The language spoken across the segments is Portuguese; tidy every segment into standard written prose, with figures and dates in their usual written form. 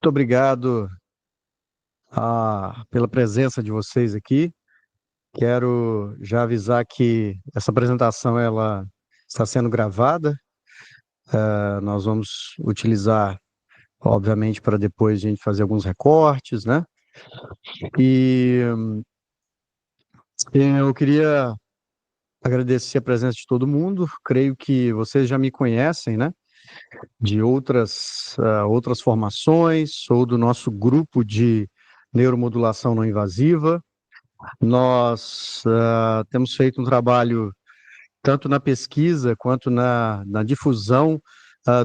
Muito obrigado pela presença de vocês aqui. Quero já avisar que essa apresentação ela está sendo gravada. Nós vamos utilizar, obviamente, para depois a gente fazer alguns recortes, né? E eu queria agradecer a presença de todo mundo. Creio que vocês já me conhecem, né? De outras formações, ou do nosso grupo de neuromodulação não invasiva. Nós temos feito um trabalho tanto na pesquisa quanto na difusão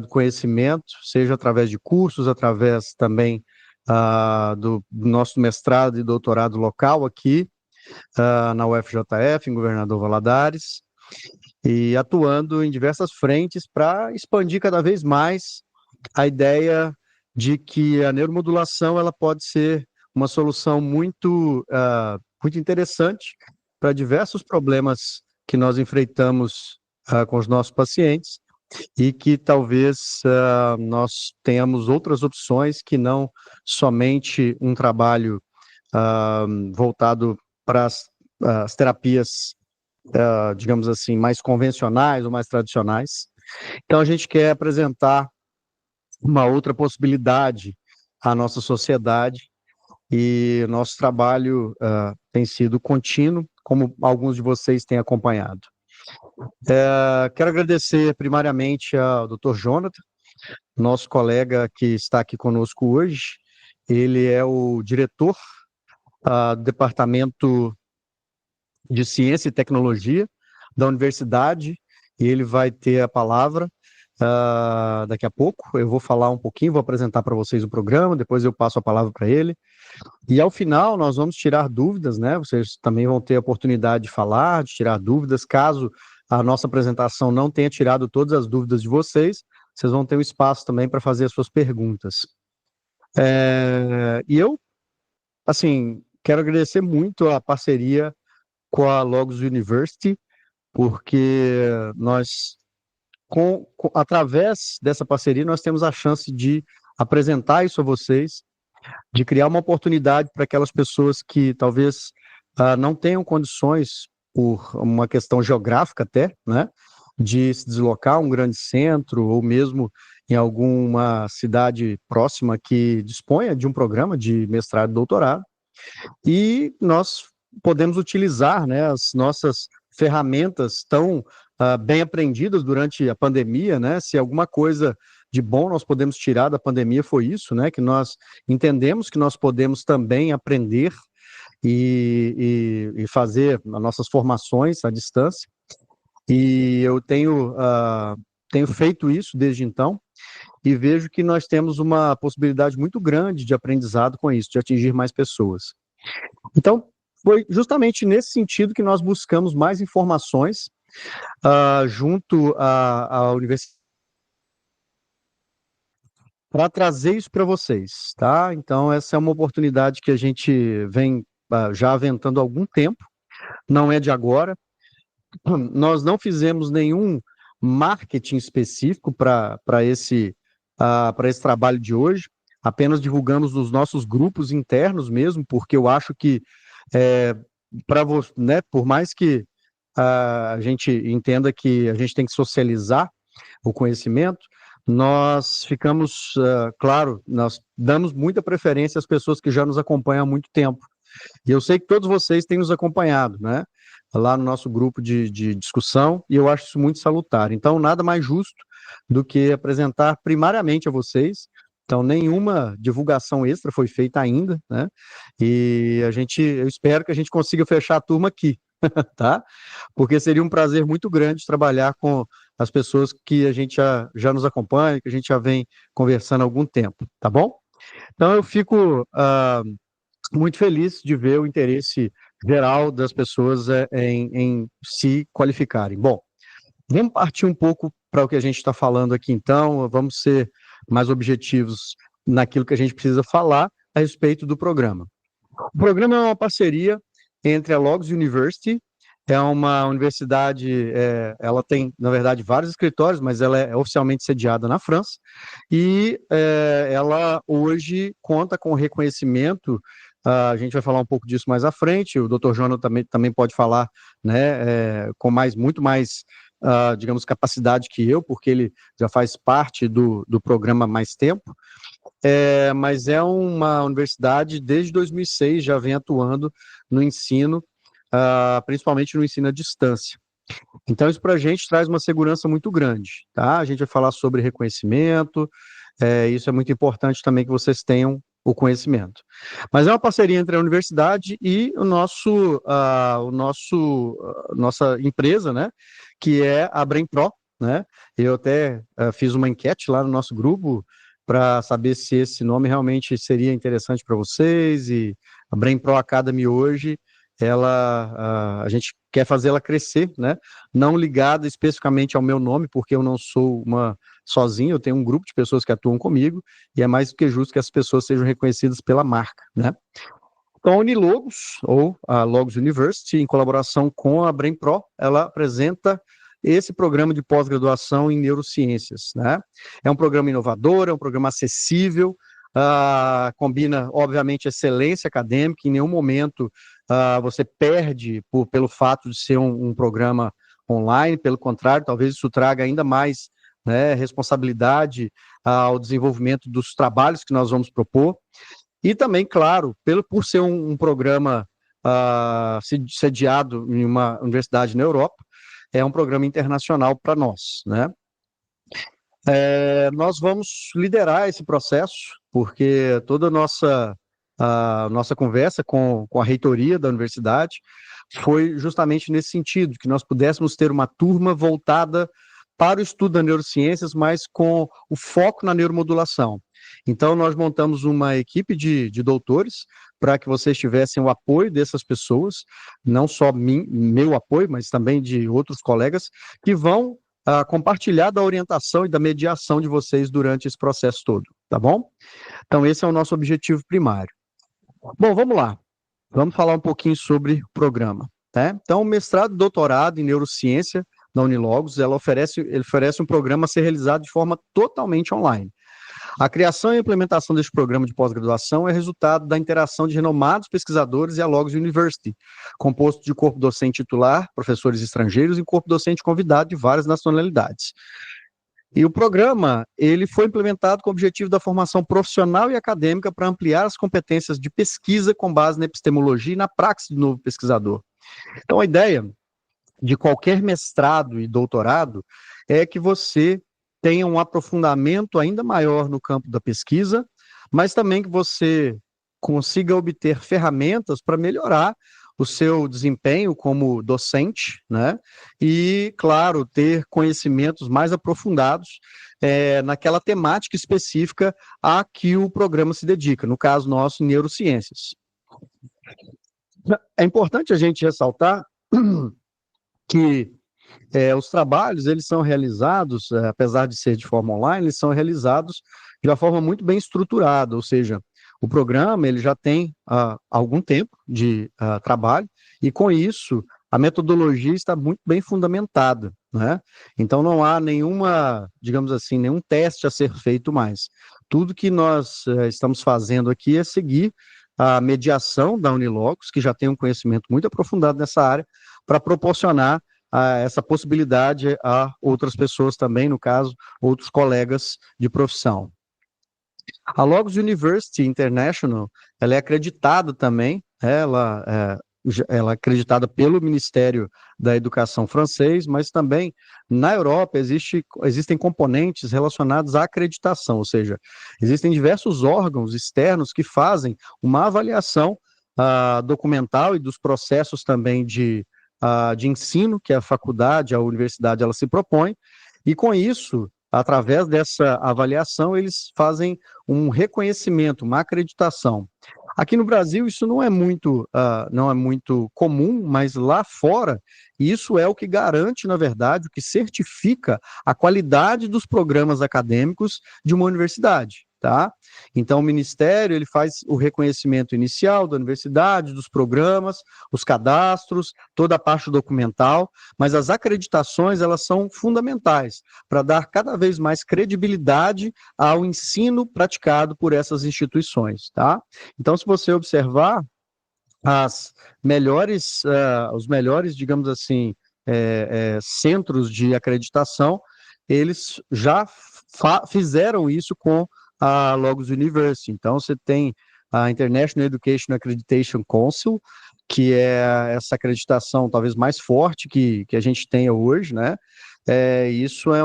do conhecimento, seja através de cursos, através também do nosso mestrado e doutorado local aqui na UFJF, em Governador Valadares, e atuando em diversas frentes para expandir cada vez mais a ideia de que a neuromodulação ela pode ser uma solução muito interessante para diversos problemas que nós enfrentamos com os nossos pacientes e que talvez nós tenhamos outras opções que não somente um trabalho voltado para as terapias, digamos assim, mais convencionais ou mais tradicionais. Então, a gente quer apresentar uma outra possibilidade à nossa sociedade e nosso trabalho tem sido contínuo, como alguns de vocês têm acompanhado. Quero agradecer primariamente ao Dr. Jonathan, nosso colega que está aqui conosco hoje. Ele é o diretor do Departamento de Ciência e Tecnologia da Universidade e ele vai ter a palavra daqui a pouco. Eu vou falar um pouquinho, vou apresentar para vocês o programa, depois eu passo a palavra para ele. E ao final nós vamos tirar dúvidas, né? Vocês também vão ter a oportunidade de falar, de tirar dúvidas. Caso a nossa apresentação não tenha tirado todas as dúvidas de vocês, vocês vão ter um espaço também para fazer as suas perguntas. E eu, assim, quero agradecer muito a parceria com a Logos University, porque nós, através dessa parceria, nós temos a chance de apresentar isso a vocês, de criar uma oportunidade para aquelas pessoas que talvez não tenham condições, por uma questão geográfica até, né, de se deslocar a um grande centro ou mesmo em alguma cidade próxima que disponha de um programa de mestrado e doutorado. E nós podemos utilizar, né, as nossas ferramentas tão bem aprendidas durante a pandemia, né? Se alguma coisa de bom nós podemos tirar da pandemia foi isso, né? Que nós entendemos que nós podemos também aprender e fazer as nossas formações à distância. E eu tenho feito isso desde então e vejo que nós temos uma possibilidade muito grande de aprendizado com isso, de atingir mais pessoas. Então, foi justamente nesse sentido que nós buscamos mais informações junto à universidade para trazer isso para vocês, tá? Então, essa é uma oportunidade que a gente vem já aventando há algum tempo, não é de agora. Nós não fizemos nenhum marketing específico para esse trabalho de hoje, apenas divulgamos nos nossos grupos internos mesmo, porque eu acho que, né, por mais que a gente entenda que a gente tem que socializar o conhecimento, nós ficamos, claro, nós damos muita preferência às pessoas que já nos acompanham há muito tempo. E eu sei que todos vocês têm nos acompanhado, né? Lá no nosso grupo de discussão, e eu acho isso muito salutar. Então, nada mais justo do que apresentar primariamente a vocês. Então, nenhuma divulgação extra foi feita ainda, né? E eu espero que a gente consiga fechar a turma aqui, tá? Porque seria um prazer muito grande trabalhar com as pessoas que a gente já nos acompanha, que a gente já vem conversando há algum tempo, tá bom? Então, eu fico muito feliz de ver o interesse geral das pessoas em se qualificarem. Bom, vamos partir um pouco para o que a gente está falando aqui, então, vamos ser mais objetivos naquilo que a gente precisa falar a respeito do programa. O programa é uma parceria entre a Logos University é uma universidade, ela tem, na verdade, vários escritórios, mas ela é oficialmente sediada na França, e ela hoje conta com reconhecimento, a gente vai falar um pouco disso mais à frente, o Dr. Jonas também pode falar, né, com muito mais, digamos, capacidade que eu, porque ele já faz parte do programa há mais tempo, mas é uma universidade, desde 2006, já vem atuando no ensino, principalmente no ensino à distância. Então, isso para a gente traz uma segurança muito grande, tá? A gente vai falar sobre reconhecimento, isso é muito importante também que vocês tenham o conhecimento. Mas é uma parceria entre a universidade e nossa empresa, né? Que é a BrainPro, né? Eu até fiz uma enquete lá no nosso grupo para saber se esse nome realmente seria interessante para vocês, e a BrainPro Academy hoje, a gente quer fazê-la crescer, né? Não ligada especificamente ao meu nome, porque eu não sou sozinho, eu tenho um grupo de pessoas que atuam comigo, e é mais do que justo que as pessoas sejam reconhecidas pela marca, né? Então, a Unilogos, ou a Logos University, em colaboração com a BrainPro, ela apresenta esse programa de pós-graduação em neurociências, né? É um programa inovador, é um programa acessível, combina, obviamente, excelência acadêmica, em nenhum momento você perde pelo fato de ser um programa online, pelo contrário, talvez isso traga ainda mais, né, responsabilidade ao desenvolvimento dos trabalhos que nós vamos propor, e também, claro, por ser um programa sediado em uma universidade na Europa, é um programa internacional para nós, né? Nós vamos liderar esse processo, porque toda a nossa conversa com a reitoria da universidade foi justamente nesse sentido, que nós pudéssemos ter uma turma voltada para o estudo das neurociências, mas com o foco na neuromodulação. Então, nós montamos uma equipe de doutores para que vocês tivessem o apoio dessas pessoas, não só meu apoio, mas também de outros colegas, que vão compartilhar da orientação e da mediação de vocês durante esse processo todo, tá bom? Então, esse é o nosso objetivo primário. Bom, vamos lá. Vamos falar um pouquinho sobre o programa, tá? Então, o mestrado e doutorado em neurociência da Unilogos, ele oferece um programa a ser realizado de forma totalmente online. A criação e a implementação deste programa de pós-graduação é resultado da interação de renomados pesquisadores e a Logos University, composto de corpo docente titular, professores estrangeiros e corpo docente convidado de várias nacionalidades. E o programa, ele foi implementado com o objetivo da formação profissional e acadêmica para ampliar as competências de pesquisa com base na epistemologia e na praxis do novo pesquisador. Então, a ideia de qualquer mestrado e doutorado é que você tenha um aprofundamento ainda maior no campo da pesquisa, mas também que você consiga obter ferramentas para melhorar o seu desempenho como docente, né? E, claro, ter conhecimentos mais aprofundados naquela temática específica a que o programa se dedica, no caso nosso, neurociências. É importante a gente ressaltar que os trabalhos, eles são realizados, apesar de ser de forma online, eles são realizados de uma forma muito bem estruturada, ou seja, o programa ele já tem algum tempo de trabalho, e com isso, a metodologia está muito bem fundamentada, né? Então não há digamos assim, nenhum teste a ser feito mais. Tudo que nós estamos fazendo aqui é seguir a mediação da Unilogos, que já tem um conhecimento muito aprofundado nessa área, para proporcionar essa possibilidade a outras pessoas também, no caso, outros colegas de profissão. A Logos University International, ela é acreditada também, ela é acreditada pelo Ministério da Educação francês, mas também na Europa existem componentes relacionados à acreditação, ou seja, existem diversos órgãos externos que fazem uma avaliação documental e dos processos também de ensino que a faculdade, a universidade, ela se propõe, e com isso, através dessa avaliação, eles fazem um reconhecimento, uma acreditação. Aqui no Brasil, isso não é muito comum, mas lá fora, isso é o que garante, na verdade, o que certifica a qualidade dos programas acadêmicos de uma universidade. tá? Então, o Ministério, ele faz o reconhecimento inicial da universidade, dos programas, os cadastros, toda a parte documental, mas as acreditações, elas são fundamentais para dar cada vez mais credibilidade ao ensino praticado por essas instituições, tá? Então, se você observar, as os melhores, digamos assim, centros de acreditação, eles já fizeram isso com a Logos University. Então, você tem a International Education Accreditation Council, que é essa acreditação talvez mais forte que a gente tenha hoje, né? Isso é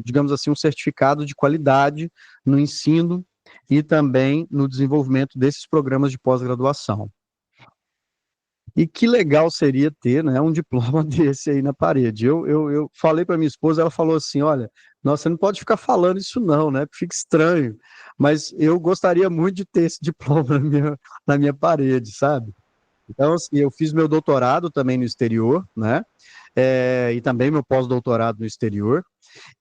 digamos assim, um certificado de qualidade no ensino e também no desenvolvimento desses programas de pós-graduação. E que legal seria ter, né, um diploma desse aí na parede. Eu falei para minha esposa, ela falou assim, olha, nossa, você não pode ficar falando isso não, né, fica estranho, mas eu gostaria muito de ter esse diploma na minha parede, sabe? Então, assim, eu fiz meu doutorado também no exterior, né, e também meu pós-doutorado no exterior,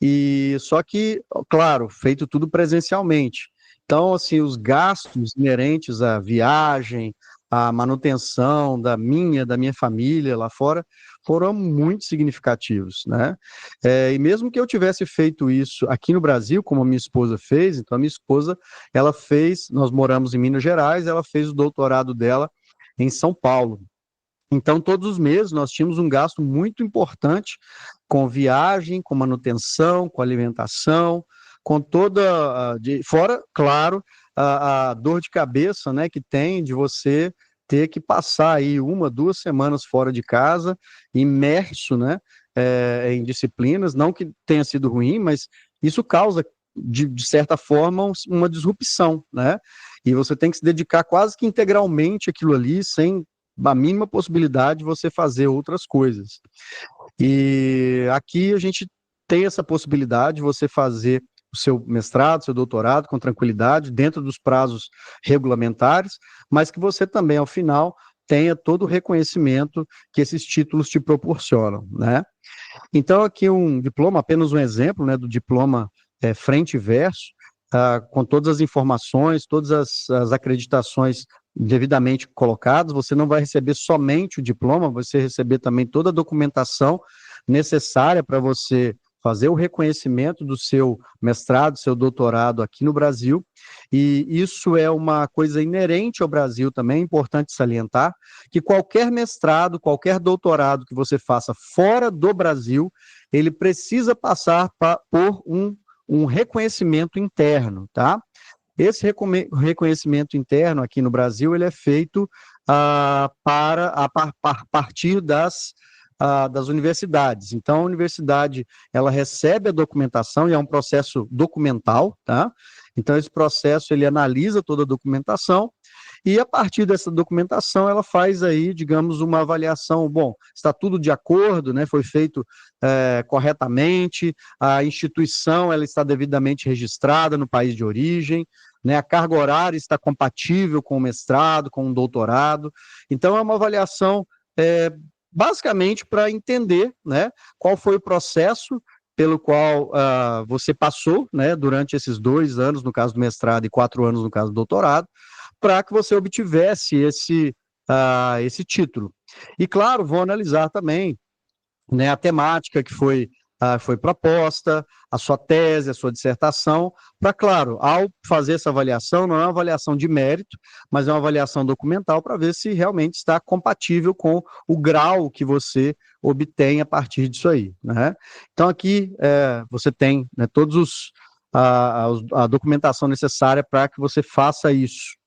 e só que, claro, feito tudo presencialmente. Então, assim, os gastos inerentes à viagem, à manutenção da minha família lá fora, foram muito significativos, né? E mesmo que eu tivesse feito isso aqui no Brasil, como a minha esposa fez, então a minha esposa, ela fez, nós moramos em Minas Gerais, ela fez o doutorado dela em São Paulo. Então, todos os meses nós tínhamos um gasto muito importante com viagem, com manutenção, com alimentação, com toda. Fora, claro, a dor de cabeça, né, que tem de você ter que passar aí 1, 2 semanas fora de casa, imerso, né, em disciplinas, não que tenha sido ruim, mas isso causa, de certa forma, uma disrupção, né? E você tem que se dedicar quase que integralmente àquilo ali, sem a mínima possibilidade de você fazer outras coisas. E aqui a gente tem essa possibilidade de você fazer o seu mestrado, seu doutorado com tranquilidade, dentro dos prazos regulamentares, mas que você também, ao final, tenha todo o reconhecimento que esses títulos te proporcionam, né? Então, aqui um diploma, apenas um exemplo, né, do diploma frente e verso, com todas as informações, todas as acreditações devidamente colocadas. Você não vai receber somente o diploma, você vai receber também toda a documentação necessária para você fazer o reconhecimento do seu mestrado, seu doutorado aqui no Brasil, e isso é uma coisa inerente ao Brasil também, é importante salientar, que qualquer mestrado, qualquer doutorado que você faça fora do Brasil, ele precisa passar por um reconhecimento interno, tá? Esse reconhecimento interno aqui no Brasil, ele é feito a partir das universidades. Então, a universidade, ela recebe a documentação, e é um processo documental, tá? Então, esse processo, ele analisa toda a documentação, e a partir dessa documentação, ela faz aí, digamos, uma avaliação, bom, está tudo de acordo, né? Foi feito corretamente, a instituição, ela está devidamente registrada no país de origem, né? A carga horária está compatível com o mestrado, com o doutorado. Então, é uma avaliação basicamente para entender, né, qual foi o processo pelo qual você passou, né, durante esses 2 anos, no caso do mestrado, e 4 anos, no caso do doutorado, para que você obtivesse esse título. E, claro, vou analisar também, né, a temática que foi proposta, a sua tese, a sua dissertação, para, claro, ao fazer essa avaliação, não é uma avaliação de mérito, mas é uma avaliação documental para ver se realmente está compatível com o grau que você obtém a partir disso aí, né? Então, aqui você tem, né, a documentação necessária para que você faça isso.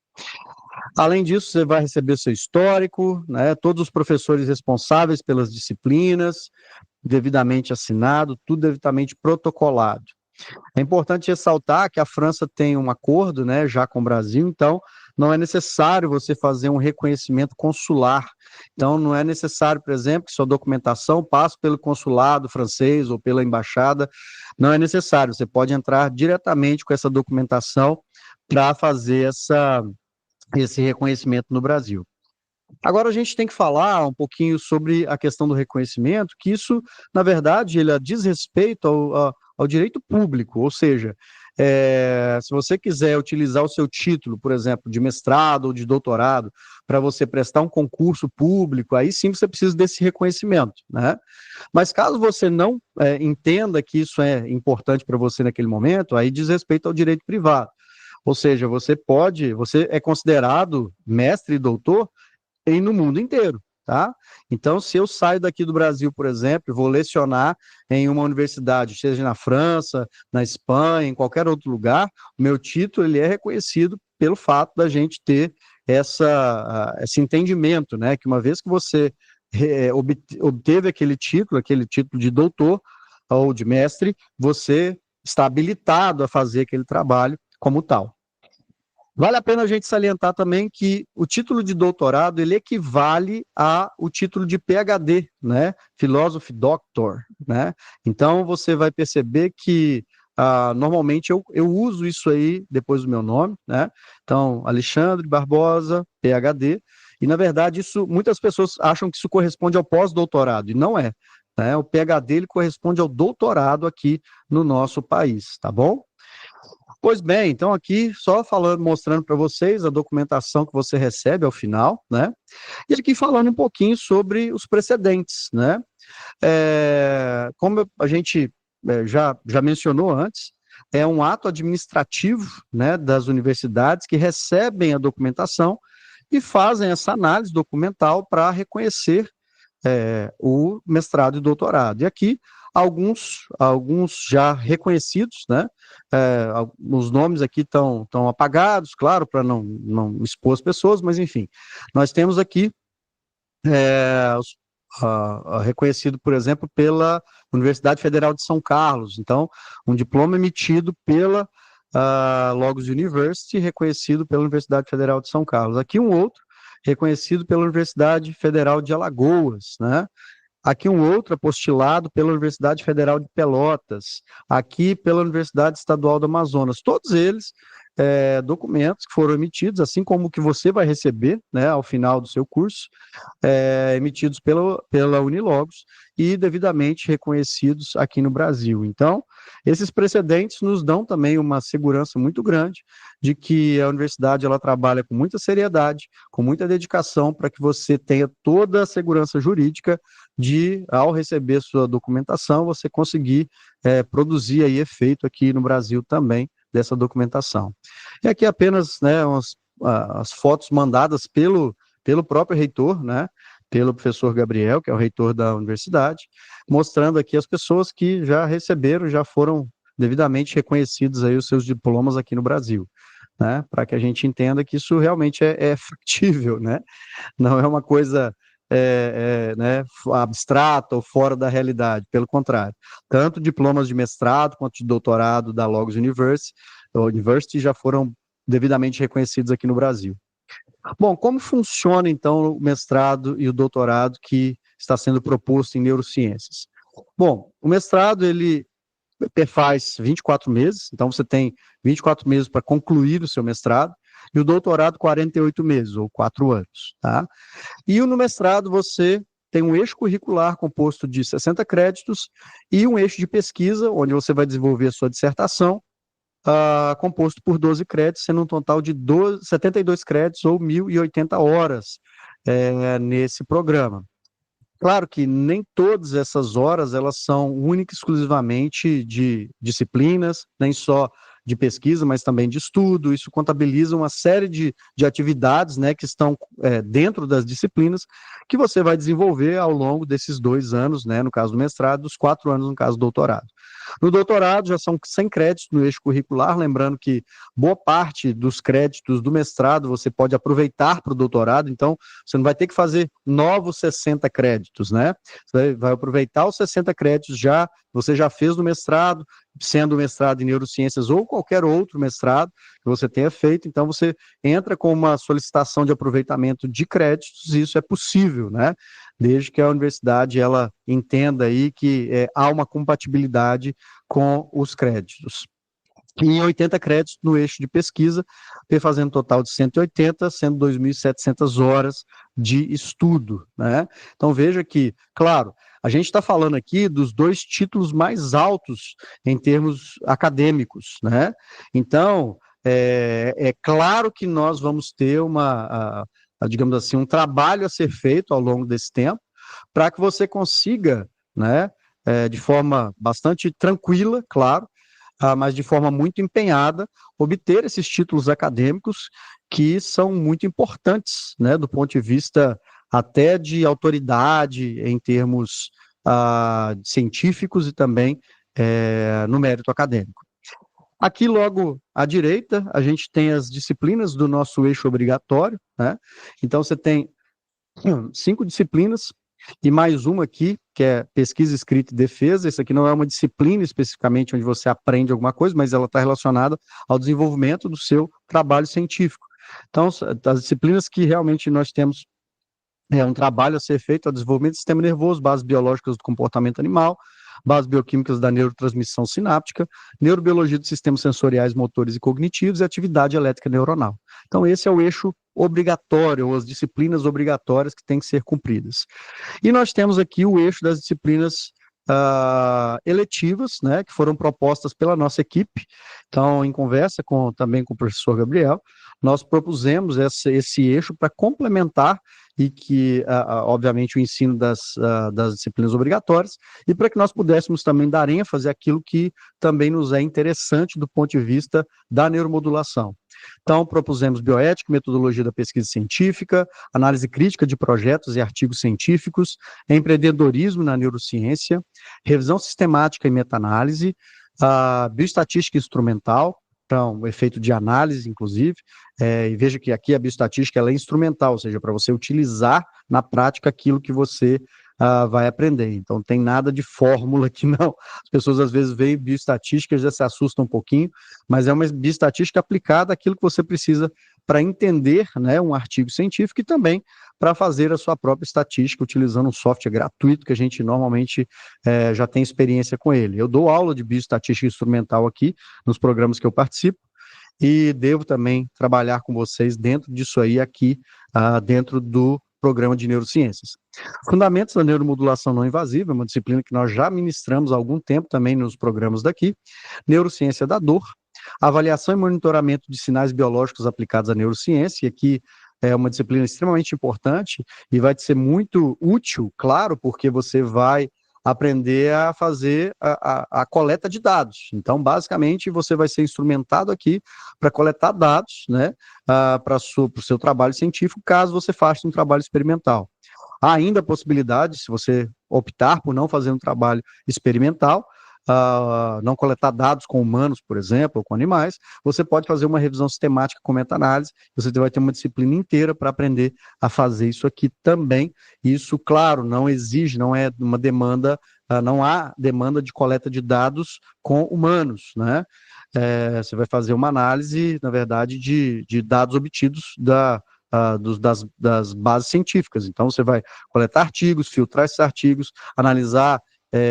Além disso, você vai receber seu histórico, né, todos os professores responsáveis pelas disciplinas, devidamente assinado, tudo devidamente protocolado. É importante ressaltar que a França tem um acordo, né, já com o Brasil, então não é necessário você fazer um reconhecimento consular. Então não é necessário, por exemplo, que sua documentação passe pelo consulado francês ou pela embaixada, não é necessário, você pode entrar diretamente com essa documentação para fazer esse reconhecimento no Brasil. Agora a gente tem que falar um pouquinho sobre a questão do reconhecimento, que isso, na verdade, ele diz respeito ao direito público, ou seja, Se você quiser utilizar o seu título, por exemplo, de mestrado ou de doutorado, para você prestar um concurso público, aí sim você precisa desse reconhecimento, né? Mas caso você não entenda que isso é importante para você naquele momento, aí diz respeito ao direito privado. Ou seja, você é considerado mestre e doutor no mundo inteiro, tá? Então, se eu saio daqui do Brasil, por exemplo, e vou lecionar em uma universidade, seja na França, na Espanha, em qualquer outro lugar, o meu título ele é reconhecido pelo fato da gente ter esse entendimento, né? Que uma vez que você obteve aquele título de doutor ou de mestre, você está habilitado a fazer aquele trabalho como tal. Vale a pena a gente salientar também que o título de doutorado ele equivale ao título de PhD, né? Philosophy Doctor, né? Então você vai perceber que normalmente eu uso isso aí depois do meu nome, né? Então, Alexandre Barbosa, PhD, e na verdade isso muitas pessoas acham que isso corresponde ao pós-doutorado, e não é. Né? O PhD ele corresponde ao doutorado aqui no nosso país, tá bom? Pois bem, então aqui só falando, mostrando para vocês a documentação que você recebe ao final, né? E aqui falando um pouquinho sobre os precedentes, né? Como a gente já mencionou antes, é um ato administrativo, né, das universidades que recebem a documentação e fazem essa análise documental para reconhecer o mestrado e doutorado. E aqui, alguns já reconhecidos, né? Os nomes aqui estão apagados, claro, para não expor as pessoas, mas enfim, nós temos aqui reconhecido, por exemplo, pela Universidade Federal de São Carlos, então, um diploma emitido pela Logos University, reconhecido pela Universidade Federal de São Carlos. Aqui um outro, reconhecido pela Universidade Federal de Alagoas, né? Aqui um outro apostilado pela Universidade Federal de Pelotas, aqui pela Universidade Estadual do Amazonas. Todos eles documentos que foram emitidos, assim como o que você vai receber, né, ao final do seu curso, emitidos pela Unilogos e devidamente reconhecidos aqui no Brasil. Então, esses precedentes nos dão também uma segurança muito grande de que a universidade ela trabalha com muita seriedade, com muita dedicação para que você tenha toda a segurança jurídica de, ao receber sua documentação, você conseguir produzir aí efeito aqui no Brasil também dessa documentação. E aqui apenas, né, as fotos mandadas pelo próprio reitor, né, pelo professor Gabriel, que é o reitor da universidade, mostrando aqui as pessoas que já receberam, já foram devidamente reconhecidos aí os seus diplomas aqui no Brasil, né, para que a gente entenda que isso realmente é factível, né, não é uma coisa né, abstrata ou fora da realidade, pelo contrário. Tanto diplomas de mestrado quanto de doutorado da Logos University já foram devidamente reconhecidos aqui no Brasil. Bom, como funciona então o mestrado e o doutorado que está sendo proposto em neurociências? Bom, o mestrado ele faz 24 meses, então você tem 24 meses para concluir o seu mestrado, e o doutorado 48 meses, ou 4 anos, tá? E no mestrado você tem um eixo curricular composto de 60 créditos e um eixo de pesquisa, onde você vai desenvolver a sua dissertação, composto por 12 créditos, sendo um total de 72 créditos ou 1.080 horas nesse programa. Claro que nem todas essas horas elas são única e exclusivamente de disciplinas, nem só de pesquisa, mas também de estudo. Isso contabiliza uma série de atividades, né, que estão dentro das disciplinas que você vai desenvolver ao longo desses 2 anos, né, no caso do mestrado, dos 4 anos no caso do doutorado. No doutorado já são 100 créditos no eixo curricular, lembrando que boa parte dos créditos do mestrado você pode aproveitar para o doutorado, então você não vai ter que fazer novos 60 créditos, né? Você vai aproveitar os 60 créditos você já fez no mestrado, sendo mestrado em neurociências ou qualquer outro mestrado que você tenha feito, então você entra com uma solicitação de aproveitamento de créditos e isso é possível, né? Desde que a universidade ela entenda aí que há uma compatibilidade com os créditos. E 80 créditos no eixo de pesquisa, fazendo um total de 180, sendo 2.700 horas de estudo, né? Então veja que, claro, A gente está falando aqui dos dois títulos mais altos em termos acadêmicos, né? Então, é claro que nós vamos ter digamos assim, um trabalho a ser feito ao longo desse tempo, para que você consiga, né, de forma bastante tranquila, claro, mas de forma muito empenhada, obter esses títulos acadêmicos que são muito importantes, né, do ponto de vista até de autoridade em termos científicos e também no mérito acadêmico. Aqui, logo à direita, a gente tem as disciplinas do nosso eixo obrigatório, né? Então, você tem 5 disciplinas e mais uma aqui, que é pesquisa, escrita e defesa. Isso aqui não é uma disciplina especificamente onde você aprende alguma coisa, mas ela está relacionada ao desenvolvimento do seu trabalho científico. Então, as disciplinas que realmente nós temos um trabalho a ser feito, é o desenvolvimento do sistema nervoso, bases biológicas do comportamento animal, bases bioquímicas da neurotransmissão sináptica, neurobiologia dos sistemas sensoriais, motores e cognitivos e atividade elétrica neuronal. Então, esse é o eixo obrigatório, ou as disciplinas obrigatórias que têm que ser cumpridas. E nós temos aqui o eixo das disciplinas eletivas, né, que foram propostas pela nossa equipe. Então, em conversa também com o professor Gabriel, nós propusemos esse eixo para complementar e que, obviamente, o ensino das disciplinas obrigatórias, e para que nós pudéssemos também dar ênfase àquilo que também nos é interessante do ponto de vista da neuromodulação. Então, propusemos bioética, metodologia da pesquisa científica, análise crítica de projetos e artigos científicos, empreendedorismo na neurociência, revisão sistemática e meta-análise, bioestatística instrumental, então, o efeito de análise, inclusive, e veja que aqui a bioestatística ela é instrumental, ou seja, para você utilizar na prática aquilo que você vai aprender. Então, não tem nada de fórmula aqui, não. As pessoas, às vezes, veem bioestatística e já se assustam um pouquinho, mas é uma bioestatística aplicada àquilo que você precisa para entender, né, um artigo científico e também para fazer a sua própria estatística, utilizando um software gratuito que a gente normalmente já tem experiência com ele. Eu dou aula de bioestatística instrumental aqui, nos programas que eu participo, e devo também trabalhar com vocês dentro disso aí, aqui, dentro do programa de neurociências. Fundamentos da neuromodulação não invasiva, é uma disciplina que nós já ministramos há algum tempo também nos programas daqui. Neurociência da dor, avaliação e monitoramento de sinais biológicos aplicados à neurociência, e aqui é uma disciplina extremamente importante e vai te ser muito útil, claro, porque você vai aprender a fazer a coleta de dados. Então, basicamente, você vai ser instrumentado aqui para coletar dados, né, para o seu trabalho científico, caso você faça um trabalho experimental. Há ainda a possibilidade, se você optar por não fazer um trabalho experimental, não coletar dados com humanos, por exemplo, ou com animais, você pode fazer uma revisão sistemática com meta-análise, você vai ter uma disciplina inteira para aprender a fazer isso aqui também. Isso, claro, não exige, não é uma demanda, não há demanda de coleta de dados com humanos, né? Você vai fazer uma análise, na verdade, de dados obtidos das bases científicas. Então, você vai coletar artigos, filtrar esses artigos, analisar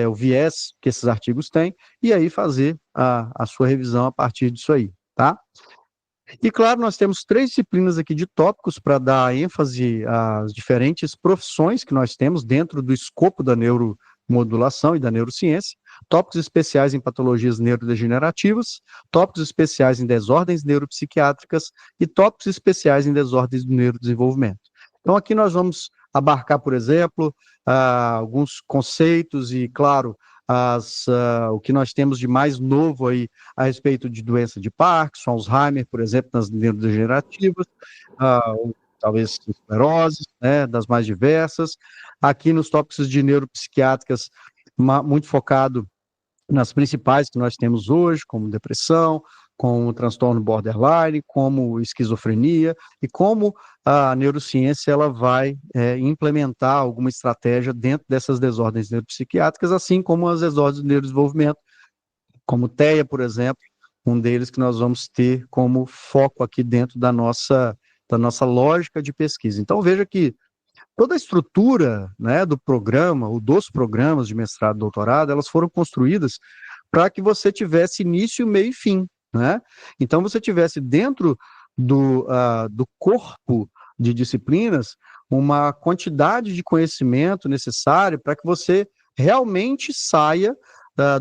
o viés que esses artigos têm, e aí fazer a sua revisão a partir disso aí, tá? E, claro, nós temos 3 disciplinas aqui de tópicos para dar ênfase às diferentes profissões que nós temos dentro do escopo da neuromodulação e da neurociência, tópicos especiais em patologias neurodegenerativas, tópicos especiais em desordens neuropsiquiátricas e tópicos especiais em desordens do neurodesenvolvimento. Então, aqui nós vamos abarcar, por exemplo, alguns conceitos e, claro, o que nós temos de mais novo aí a respeito de doença de Parkinson, Alzheimer, por exemplo, nas neurodegenerativas, ou talvez esclerose, né, das mais diversas. Aqui nos tópicos de neuropsiquiátricas, muito focado nas principais que nós temos hoje, como depressão, como transtorno borderline, como esquizofrenia, e como a neurociência ela vai implementar alguma estratégia dentro dessas desordens neuropsiquiátricas, assim como as desordens do neurodesenvolvimento, como TEA, por exemplo, um deles que nós vamos ter como foco aqui dentro da nossa lógica de pesquisa. Então, veja que toda a estrutura, né, do programa, ou dos programas de mestrado e doutorado, elas foram construídas para que você tivesse início, meio e fim, né? Então, você tivesse dentro do corpo de disciplinas uma quantidade de conhecimento necessário para que você realmente saia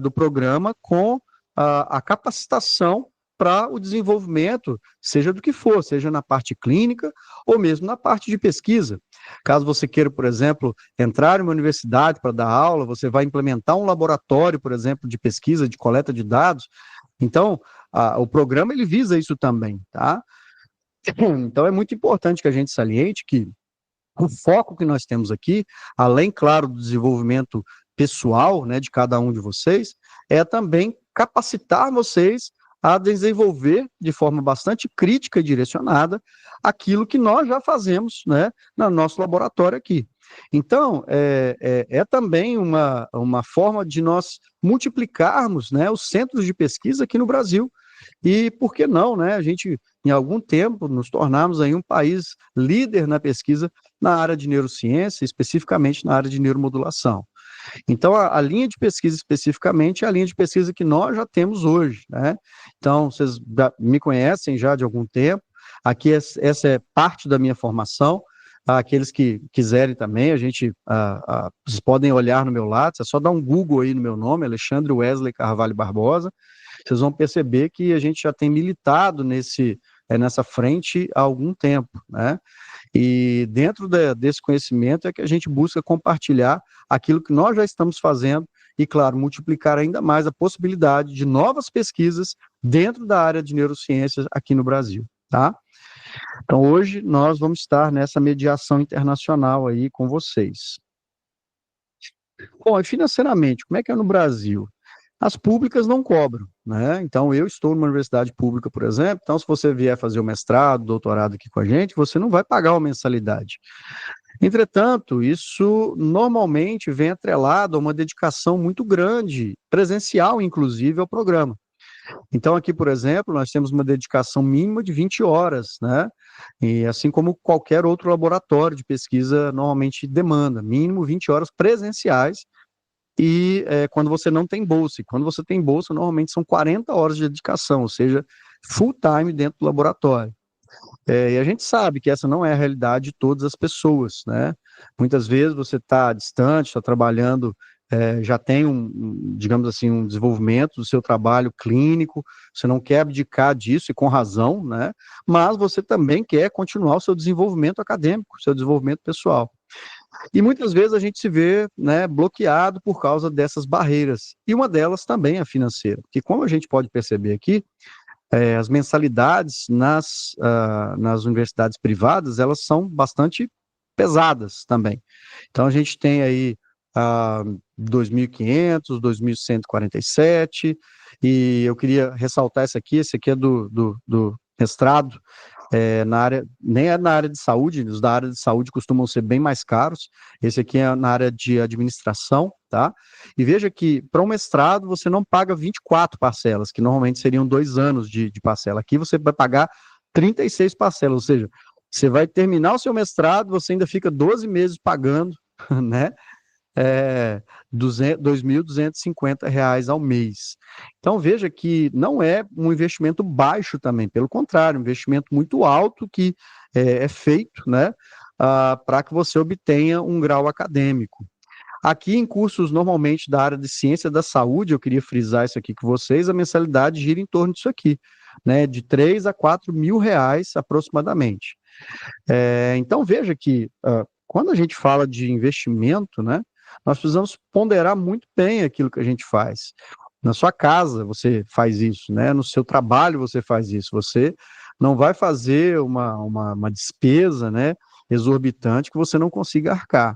do programa com a capacitação para o desenvolvimento, seja do que for, seja na parte clínica ou mesmo na parte de pesquisa. Caso você queira, por exemplo, entrar em uma universidade para dar aula, você vai implementar um laboratório, por exemplo, de pesquisa, de coleta de dados. Então, o programa ele visa isso também, tá? Então, é muito importante que a gente saliente que o foco que nós temos aqui, além, claro, do desenvolvimento pessoal, né, de cada um de vocês, é também capacitar vocês a desenvolver de forma bastante crítica e direcionada aquilo que nós já fazemos, né, no nosso laboratório aqui. Então, é também uma forma de nós multiplicarmos, né, os centros de pesquisa aqui no Brasil. E por que não, né, a gente, em algum tempo, nos tornarmos aí um país líder na pesquisa na área de neurociência, especificamente na área de neuromodulação. Então, a linha de pesquisa especificamente é a linha de pesquisa que nós já temos hoje, né? Então, vocês me conhecem já de algum tempo, aqui essa é parte da minha formação, aqueles que quiserem também, vocês podem olhar no meu Lattes, é só dar um Google aí no meu nome, Alexandre Wesley Carvalho Barbosa, vocês vão perceber que a gente já tem militado nessa frente há algum tempo, né? E dentro desse conhecimento é que a gente busca compartilhar aquilo que nós já estamos fazendo e, claro, multiplicar ainda mais a possibilidade de novas pesquisas dentro da área de neurociências aqui no Brasil, tá? Então, hoje nós vamos estar nessa mediação internacional aí com vocês. Bom, e financeiramente, como é que é no Brasil? As públicas não cobram, né? Então, eu estou numa universidade pública, por exemplo, então se você vier fazer o mestrado, doutorado aqui com a gente, você não vai pagar uma mensalidade. Entretanto, isso normalmente vem atrelado a uma dedicação muito grande, presencial, inclusive, ao programa. Então, aqui, por exemplo, nós temos uma dedicação mínima de 20 horas, né? E assim como qualquer outro laboratório de pesquisa normalmente demanda, mínimo 20 horas presenciais, e quando você não tem bolsa. E quando você tem bolsa, normalmente são 40 horas de dedicação, ou seja, full time dentro do laboratório. E a gente sabe que essa não é a realidade de todas as pessoas, né? Muitas vezes você está distante, está trabalhando, já tem digamos assim, um desenvolvimento do seu trabalho clínico, você não quer abdicar disso, e com razão, né? Mas você também quer continuar o seu desenvolvimento acadêmico, o seu desenvolvimento pessoal. E muitas vezes a gente se vê, né, bloqueado por causa dessas barreiras. E uma delas também é financeira, porque como a gente pode perceber aqui, as mensalidades nas universidades privadas, elas são bastante pesadas também. Então a gente tem aí 2.500, 2.147, e eu queria ressaltar esse aqui é do mestrado, na área, nem é na área de saúde, os da área de saúde costumam ser bem mais caros, esse aqui é na área de administração, tá? E veja que para um mestrado você não paga 24 parcelas, que normalmente seriam 2 anos de parcela, aqui você vai pagar 36 parcelas, ou seja, você vai terminar o seu mestrado, você ainda fica 12 meses pagando, né? R$ 2.250 ao mês. Então, veja que não é um investimento baixo também, pelo contrário, um investimento muito alto que é feito, né, para que você obtenha um grau acadêmico. Aqui, em cursos normalmente da área de ciência da saúde, eu queria frisar isso aqui com vocês, a mensalidade gira em torno disso aqui, né, de 3 a 4 mil reais aproximadamente. Então, veja que quando a gente fala de investimento, né, nós precisamos ponderar muito bem aquilo que a gente faz. Na sua casa você faz isso, né? No seu trabalho você faz isso. Você não vai fazer uma despesa, né, exorbitante que você não consiga arcar.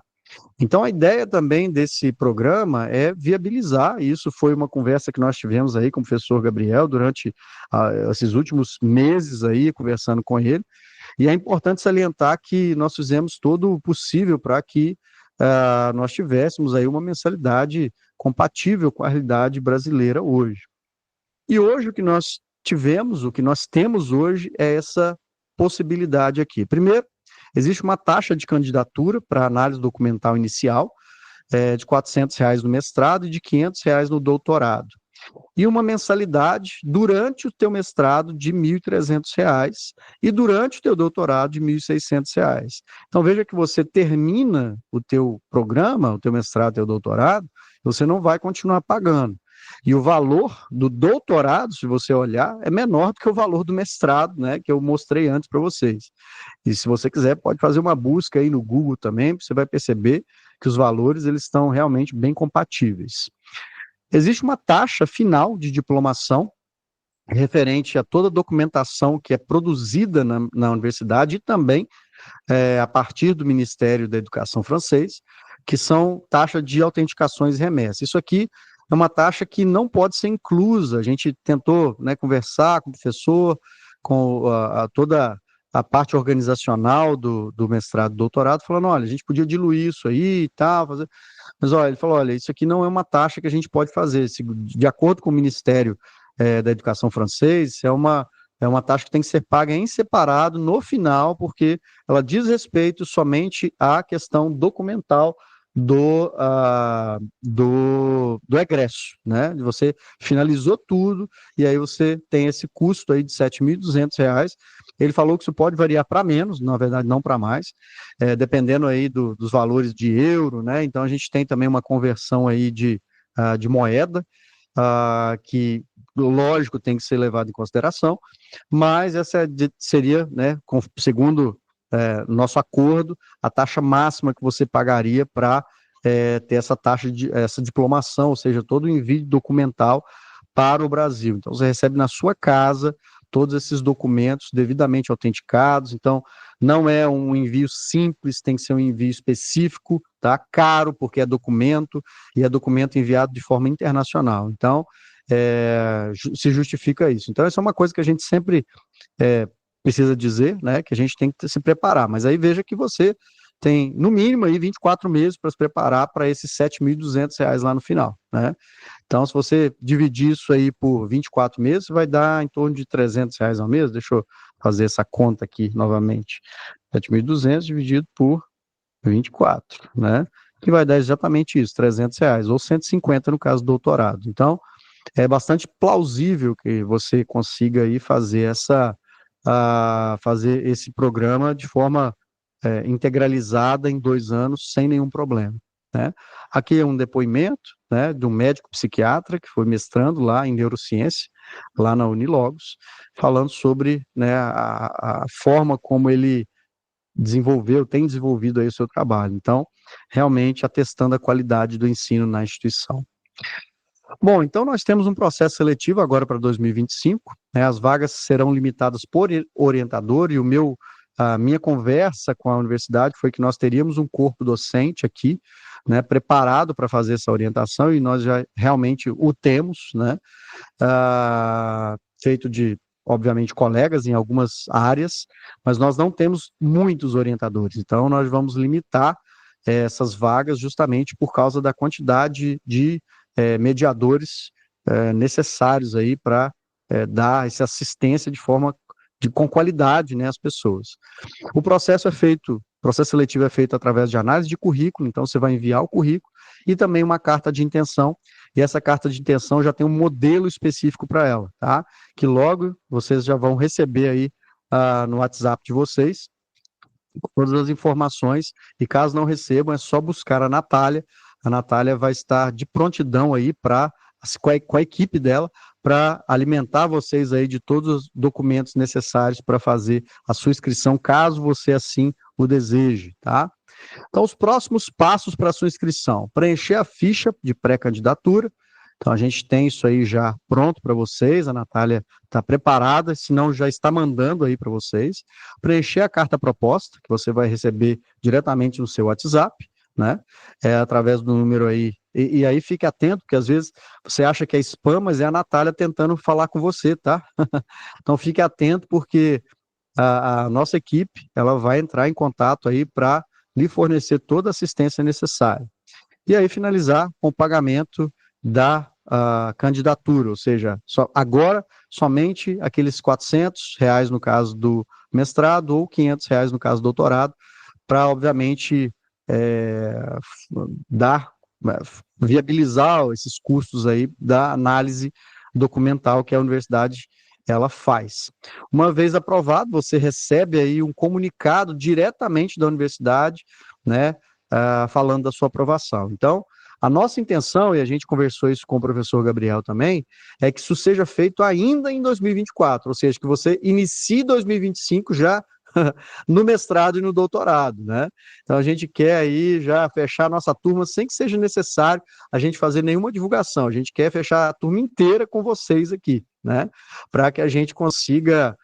Então, a ideia também desse programa é viabilizar, e isso foi uma conversa que nós tivemos aí com o professor Gabriel durante esses últimos meses aí, conversando com ele, e é importante salientar que nós fizemos todo o possível para que nós tivéssemos aí uma mensalidade compatível com a realidade brasileira hoje. E hoje o que nós tivemos, o que nós temos hoje é essa possibilidade aqui. Primeiro, existe uma taxa de candidatura para análise documental inicial, de R$ 400 no mestrado e de R$ 500 no doutorado. e uma mensalidade durante o teu mestrado de R$ 1.300 e durante o teu doutorado de R$ 1.600. Então veja que você termina o teu programa, o teu mestrado, o teu doutorado, você não vai continuar pagando. E o valor do doutorado, se você olhar, é menor do que o valor do mestrado, né, que eu mostrei antes para vocês. E se você quiser, pode fazer uma busca aí no Google também, você vai perceber que os valores eles estão realmente bem compatíveis. Existe uma taxa final de diplomação referente a toda a documentação que é produzida na universidade e também a partir do Ministério da Educação francês, que são taxa de autenticações e remessas. Isso aqui é uma taxa que não pode ser inclusa. A gente tentou, né, conversar com o professor, com toda a parte organizacional do mestrado e doutorado, falando, olha, a gente podia diluir isso aí e tal, fazer... Mas olha, ele falou, olha, isso aqui não é uma taxa que a gente pode fazer. De acordo com o Ministério da Educação francês, é uma taxa que tem que ser paga em separado no final, porque ela diz respeito somente à questão documental do egresso, né? Você finalizou tudo e aí você tem esse custo aí de R$ 7.200. Ele falou que isso pode variar para menos, na verdade não para mais, dependendo aí dos valores de euro, né? Então a gente tem também uma conversão aí de moeda, que lógico tem que ser levado em consideração, mas essa seria, né, segundo nosso acordo, a taxa máxima que você pagaria para ter essa taxa essa diplomação, ou seja, todo o envio documental para o Brasil. Então, você recebe na sua casa todos esses documentos devidamente autenticados. Então, não é um envio simples, tem que ser um envio específico, tá? Caro, porque é documento, e é documento enviado de forma internacional. Então, se justifica isso. Então, essa é uma coisa que a gente sempre precisa dizer, né, que a gente tem que se preparar. Mas aí veja que você tem, no mínimo, aí 24 meses para se preparar para esses R$ 7.200 lá no final, né? Então, se você dividir isso aí por 24 meses, vai dar em torno de R$ 300 ao mês. Deixa eu fazer essa conta aqui novamente. 7.200 dividido por 24, né? Que vai dar exatamente isso, R$ 300, ou 150 no caso do doutorado. Então, é bastante plausível que você consiga aí fazer esse programa de forma integralizada em 2 anos, sem nenhum problema, né? Aqui é um depoimento, né, de um médico psiquiatra que foi mestrando lá em neurociência, lá na Unilogos, falando sobre, né, a forma como ele tem desenvolvido aí o seu trabalho. Então, realmente atestando a qualidade do ensino na instituição. Bom, então nós temos um processo seletivo agora para 2025, né? As vagas serão limitadas por orientador e a minha conversa com a universidade foi que nós teríamos um corpo docente aqui, né, preparado para fazer essa orientação e nós já realmente o temos, né, feito de, obviamente, colegas em algumas áreas, mas nós não temos muitos orientadores, então nós vamos limitar essas vagas justamente por causa da quantidade de mediadores necessários aí para dar essa assistência com qualidade, né, às pessoas. O processo seletivo é feito através de análise de currículo, então você vai enviar o currículo e também uma carta de intenção, e essa carta de intenção já tem um modelo específico para ela, tá? Que logo vocês já vão receber aí no WhatsApp de vocês todas as informações, e caso não recebam, é só buscar a Natália vai estar de prontidão aí com a equipe dela, para alimentar vocês aí de todos os documentos necessários para fazer a sua inscrição, caso você assim o deseje, tá? Então, os próximos passos para a sua inscrição: preencher a ficha de pré-candidatura. Então, a gente tem isso aí já pronto para vocês, a Natália está preparada, se não já está mandando aí para vocês. Preencher a carta proposta, que você vai receber diretamente no seu WhatsApp, né? Através do número aí. E aí fique atento, porque às vezes você acha que é spam, mas é a Natália tentando falar com você, tá? Então, fique atento, porque a nossa equipe ela vai entrar em contato aí para lhe fornecer toda a assistência necessária. E aí finalizar com o pagamento da candidatura, ou seja, agora somente aqueles R$ 400 no caso do mestrado ou R$ 500 no caso do doutorado, para obviamente dar viabilizar esses custos aí da análise documental que a universidade ela faz. Uma vez aprovado, você recebe aí um comunicado diretamente da universidade, né, falando da sua aprovação. Então, a nossa intenção, e a gente conversou isso com o professor Gabriel também, é que isso seja feito ainda em 2024, ou seja, que você inicie 2025 já no mestrado e no doutorado, né? Então a gente quer aí já fechar a nossa turma sem que seja necessário a gente fazer nenhuma divulgação, a gente quer fechar a turma inteira com vocês aqui, né? Para que a gente consiga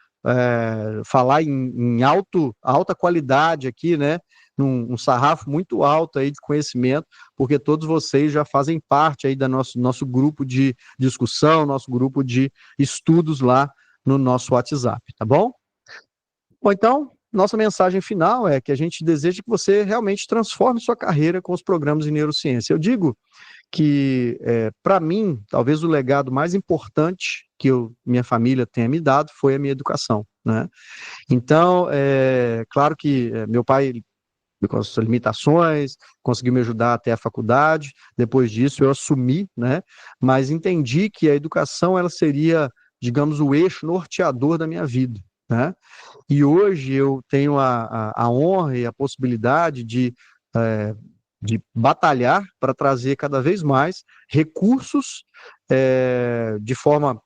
falar em alta qualidade aqui, né? Um sarrafo muito alto aí de conhecimento, porque todos vocês já fazem parte aí do nosso grupo de discussão, nosso grupo de estudos lá no nosso WhatsApp, tá bom? Bom, então, nossa mensagem final é que a gente deseja que você realmente transforme sua carreira com os programas de neurociência. Eu digo que, para mim, talvez o legado mais importante que minha família tenha me dado foi a minha educação, né? Então, claro que meu pai, com as suas limitações, conseguiu me ajudar até a faculdade, depois disso eu assumi, né? Mas entendi que a educação, ela seria, digamos, o eixo norteador da minha vida, né? E hoje eu tenho a honra e a possibilidade de batalhar para trazer cada vez mais recursos de forma,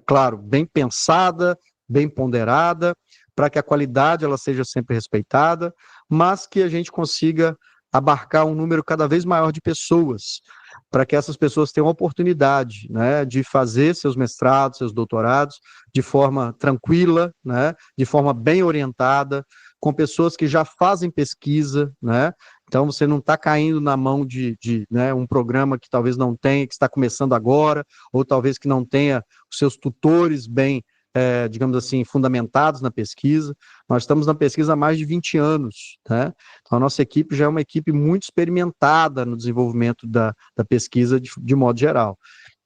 claro, bem pensada, bem ponderada, para que a qualidade ela seja sempre respeitada, mas que a gente consiga abarcar um número cada vez maior de pessoas, para que essas pessoas tenham a oportunidade, né, de fazer seus mestrados, seus doutorados de forma tranquila, né, de forma bem orientada, com pessoas que já fazem pesquisa, né? Então você não está caindo na mão de né, um programa que talvez não tenha, que está começando agora, ou talvez que não tenha os seus tutores bem, digamos assim, fundamentados na pesquisa. Nós estamos na pesquisa há mais de 20 anos, né? Então a nossa equipe já é uma equipe muito experimentada no desenvolvimento da pesquisa de modo geral.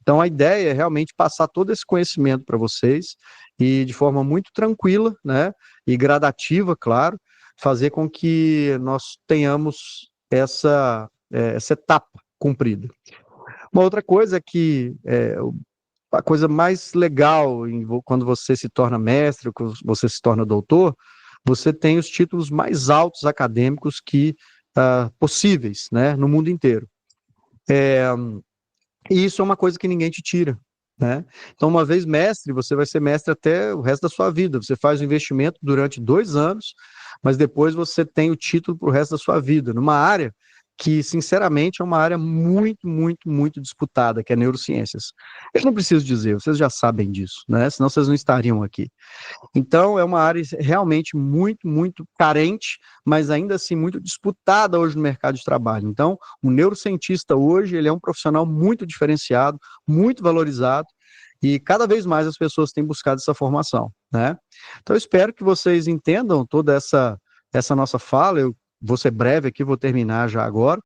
Então, a ideia é realmente passar todo esse conhecimento para vocês e de forma muito tranquila, né, e gradativa, claro, fazer com que nós tenhamos essa etapa cumprida. Uma outra coisa é que a coisa mais legal quando você se torna mestre, quando você se torna doutor, você tem os títulos mais altos acadêmicos possíveis, né, no mundo inteiro. E isso é uma coisa que ninguém te tira, né? Então, uma vez mestre, você vai ser mestre até o resto da sua vida. Você faz o investimento durante 2 anos, mas depois você tem o título para o resto da sua vida, numa área que, sinceramente, é uma área muito, muito, muito disputada, que é neurociências. Eu não preciso dizer, vocês já sabem disso, né? Senão vocês não estariam aqui. Então, é uma área realmente muito, muito carente, mas ainda assim muito disputada hoje no mercado de trabalho. Então, o neurocientista hoje, ele é um profissional muito diferenciado, muito valorizado, e cada vez mais as pessoas têm buscado essa formação, né? Então, eu espero que vocês entendam toda essa nossa fala. Eu vou ser breve aqui, vou terminar já agora,